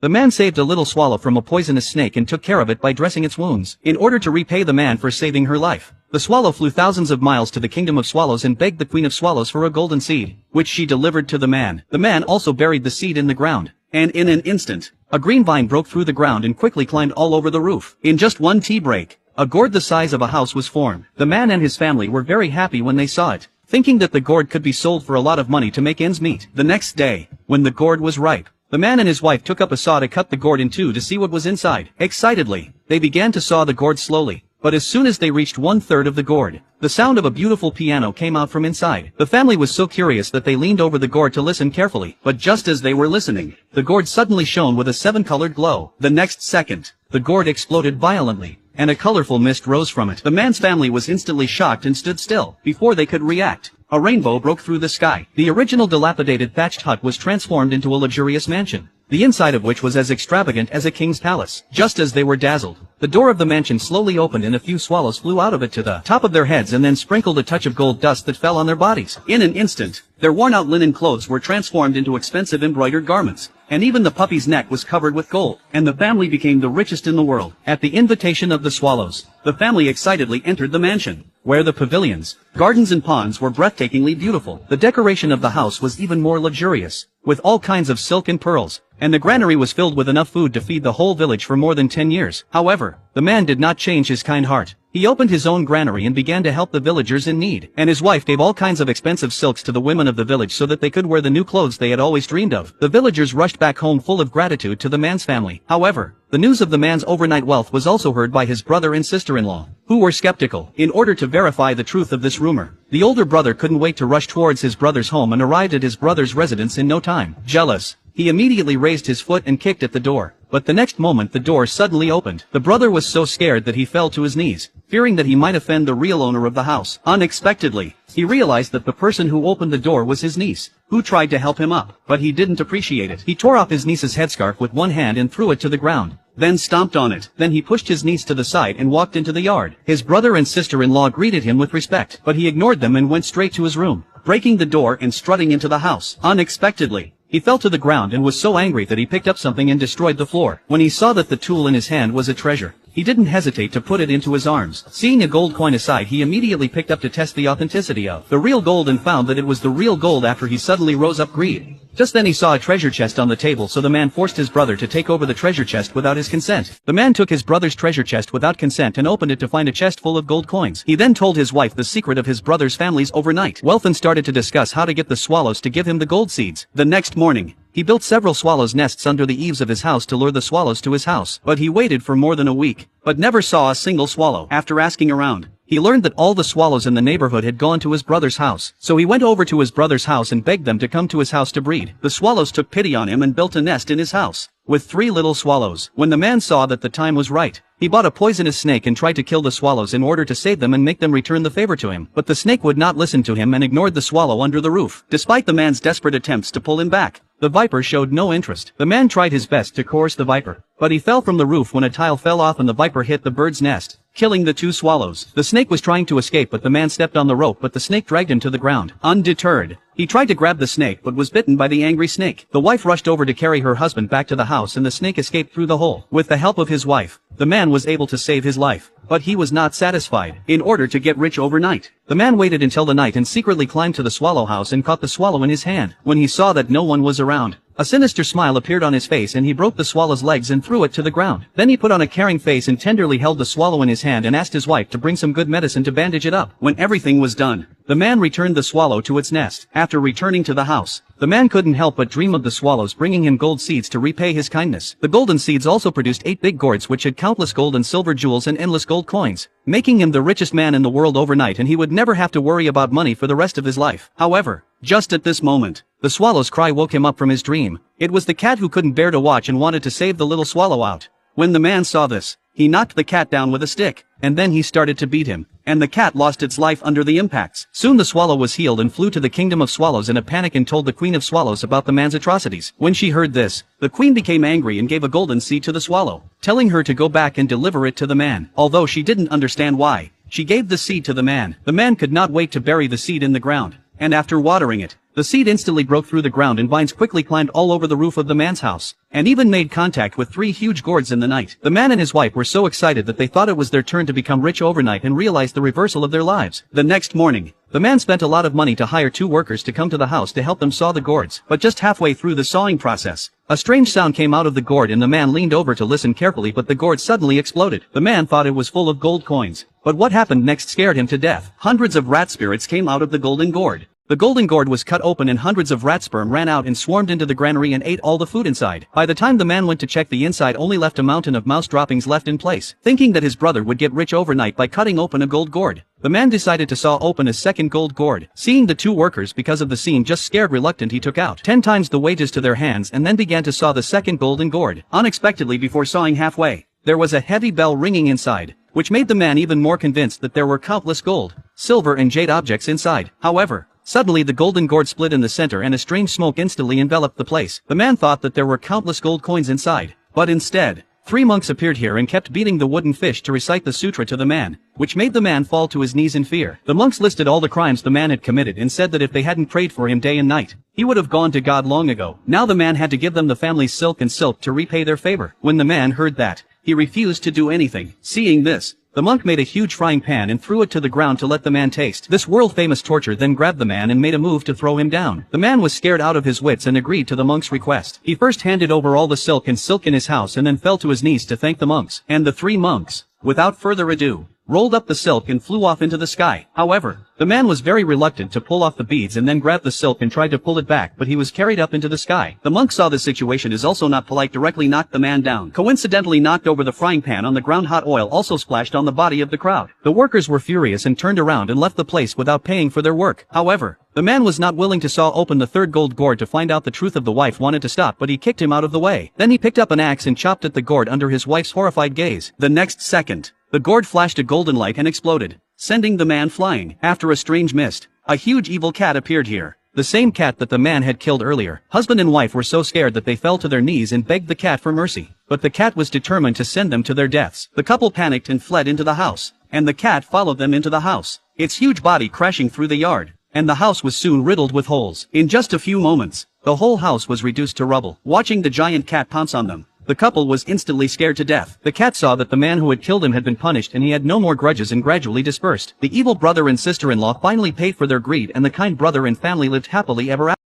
The man saved a little swallow from a poisonous snake and took care of it by dressing its wounds, in order to repay the man for saving her life. The swallow flew thousands of miles to the kingdom of swallows and begged the queen of swallows for a golden seed, which she delivered to the man. The man also buried the seed in the ground, and in an instant, a green vine broke through the ground and quickly climbed all over the roof. In just one tea break, a gourd the size of a house was formed. The man and his family were very happy when they saw it, thinking that the gourd could be sold for a lot of money to make ends meet. The next day, when the gourd was ripe, the man and his wife took up a saw to cut the gourd in two to see what was inside. Excitedly, they began to saw the gourd slowly, but as soon as they reached 1/3 of the gourd, the sound of a beautiful piano came out from inside. The family was so curious that they leaned over the gourd to listen carefully, but just as they were listening, the gourd suddenly shone with a 7-colored glow. The next second, the gourd exploded violently, and a colorful mist rose from it. The man's family was instantly shocked and stood still. Before they could react, a rainbow broke through the sky. The original dilapidated thatched hut was transformed into a luxurious mansion, the inside of which was as extravagant as a king's palace. Just as they were dazzled, the door of the mansion slowly opened and a few swallows flew out of it to the top of their heads and then sprinkled a touch of gold dust that fell on their bodies. In an instant, their worn-out linen clothes were transformed into expensive embroidered garments, and even the puppy's neck was covered with gold, and the family became the richest in the world. At the invitation of the swallows, the family excitedly entered the mansion, where the pavilions, gardens and ponds were breathtakingly beautiful. The decoration of the house was even more luxurious, with all kinds of silk and pearls, and the granary was filled with enough food to feed the whole village for more than 10 years. However, the man did not change his kind heart. He opened his own granary and began to help the villagers in need, and his wife gave all kinds of expensive silks to the women of the village so that they could wear the new clothes they had always dreamed of. The villagers rushed back home full of gratitude to the man's family. However, the news of the man's overnight wealth was also heard by his brother and sister-in-law, who were skeptical. In order to verify the truth of this rumor, the older brother couldn't wait to rush towards his brother's home and arrived at his brother's residence in no time. Jealous, he immediately raised his foot and kicked at the door, but the next moment the door suddenly opened. The brother was so scared that he fell to his knees, fearing that he might offend the real owner of the house. Unexpectedly, he realized that the person who opened the door was his niece, who tried to help him up, but he didn't appreciate it. He tore off his niece's headscarf with one hand and threw it to the ground, then stomped on it. Then he pushed his niece to the side and walked into the yard. His brother and sister-in-law greeted him with respect, but he ignored them and went straight to his room, breaking the door and strutting into the house. Unexpectedly, he fell to the ground and was so angry that he picked up something and destroyed the floor. When he saw that the tool in his hand was a treasure, he didn't hesitate to put it into his arms. Seeing a gold coin aside, he immediately picked up to test the authenticity of the real gold and found that it was the real gold. After he suddenly rose up greed. Just then he saw a treasure chest on the table, so the man forced his brother to take over the treasure chest without his consent. The man took his brother's treasure chest without consent and opened it to find a chest full of gold coins. He then told his wife the secret of his brother's family's overnight wealth and started to discuss how to get the swallows to give him the gold seeds. The next morning, he built several swallows' nests under the eaves of his house to lure the swallows to his house, but he waited for more than a week, but never saw a single swallow. After asking around, he learned that all the swallows in the neighborhood had gone to his brother's house, so he went over to his brother's house and begged them to come to his house to breed. The swallows took pity on him and built a nest in his house, with 3 little swallows. When the man saw that the time was right, he bought a poisonous snake and tried to kill the swallows in order to save them and make them return the favor to him. But the snake would not listen to him and ignored the swallow under the roof. Despite the man's desperate attempts to pull him back, the viper showed no interest. The man tried his best to coerce the viper, but he fell from the roof when a tile fell off and the viper hit the bird's nest, killing the 2 swallows. The snake was trying to escape, but the man stepped on the rope, but the snake dragged him to the ground. Undeterred, he tried to grab the snake but was bitten by the angry snake. The wife rushed over to carry her husband back to the house and the snake escaped through the hole. With the help of his wife, the man was able to save his life, but he was not satisfied. In order to get rich overnight, the man waited until the night and secretly climbed to the swallow house and caught the swallow in his hand. When he saw that no one was around, a sinister smile appeared on his face and he broke the swallow's legs and threw it to the ground. Then he put on a caring face and tenderly held the swallow in his hand and asked his wife to bring some good medicine to bandage it up. When everything was done, the man returned the swallow to its nest. After returning to the house, the man couldn't help but dream of the swallows bringing him gold seeds to repay his kindness. The golden seeds also produced 8 big gourds which had countless gold and silver jewels and endless gold coins, making him the richest man in the world overnight, and he would never have to worry about money for the rest of his life. However, just at this moment, the swallow's cry woke him up from his dream. It was the cat who couldn't bear to watch and wanted to save the little swallow out. When the man saw this, he knocked the cat down with a stick, and then he started to beat him, and the cat lost its life under the impacts. Soon the swallow was healed and flew to the kingdom of swallows in a panic and told the queen of swallows about the man's atrocities. When she heard this, the queen became angry and gave a golden seed to the swallow, telling her to go back and deliver it to the man. Although she didn't understand why, she gave the seed to the man. The man could not wait to bury the seed in the ground, and after watering it, The seed instantly broke through the ground and vines quickly climbed all over the roof of the man's house, and even made contact with 3 huge gourds in the night. The man and his wife were so excited that they thought it was their turn to become rich overnight and realized the reversal of their lives. The next morning, the man spent a lot of money to hire 2 workers to come to the house to help them saw the gourds, but just halfway through the sawing process, a strange sound came out of the gourd and the man leaned over to listen carefully, but the gourd suddenly exploded. The man thought it was full of gold coins, but what happened next scared him to death. Hundreds of rat spirits came out of the golden gourd. The golden gourd was cut open and hundreds of rat sperm ran out and swarmed into the granary and ate all the food inside. By the time the man went to check, the inside only left a mountain of mouse droppings left in place. Thinking that his brother would get rich overnight by cutting open a gold gourd, the man decided to saw open a second gold gourd. Seeing the 2 workers because of the scene just scared reluctant, he took out 10 times the wages to their hands and then began to saw the second golden gourd. Unexpectedly, before sawing halfway, there was a heavy bell ringing inside, which made the man even more convinced that there were countless gold, silver and jade objects inside. However, suddenly the golden gourd split in the center and a strange smoke instantly enveloped the place. The man thought that there were countless gold coins inside, but instead, 3 monks appeared here and kept beating the wooden fish to recite the sutra to the man, which made the man fall to his knees in fear. The monks listed all the crimes the man had committed and said that if they hadn't prayed for him day and night, he would have gone to God long ago. Now the man had to give them the family's silk and silk to repay their favor. When the man heard that, he refused to do anything. Seeing this, the monk made a huge frying pan and threw it to the ground to let the man taste. This world-famous torture then grabbed the man and made a move to throw him down. The man was scared out of his wits and agreed to the monk's request. He first handed over all the silk in his house and then fell to his knees to thank the monks. And the 3 monks, without further ado, rolled up the silk and flew off into the sky. However, the man was very reluctant to pull off the beads and then grabbed the silk and tried to pull it back, but he was carried up into the sky. The monk saw the situation is also not polite, directly knocked the man down. Coincidentally knocked over the frying pan on the ground. Hot oil also splashed on the body of the crowd. The workers were furious and turned around and left the place without paying for their work. However, the man was not willing to saw open the 3rd gold gourd to find out the truth. The wife wanted to stop, but he kicked him out of the way. Then he picked up an axe and chopped at the gourd under his wife's horrified gaze. The next second, the gourd flashed a golden light and exploded, sending the man flying. After a strange mist, a huge evil cat appeared here. The same cat that the man had killed earlier. Husband and wife were so scared that they fell to their knees and begged the cat for mercy. But the cat was determined to send them to their deaths. The couple panicked and fled into the house, and the cat followed them into the house, its huge body crashing through the yard, and the house was soon riddled with holes. In just a few moments, the whole house was reduced to rubble. Watching the giant cat pounce on them, the couple was instantly scared to death. The cat saw that the man who had killed him had been punished and he had no more grudges and gradually dispersed. The evil brother and sister-in-law finally paid for their greed and the kind brother and family lived happily ever after.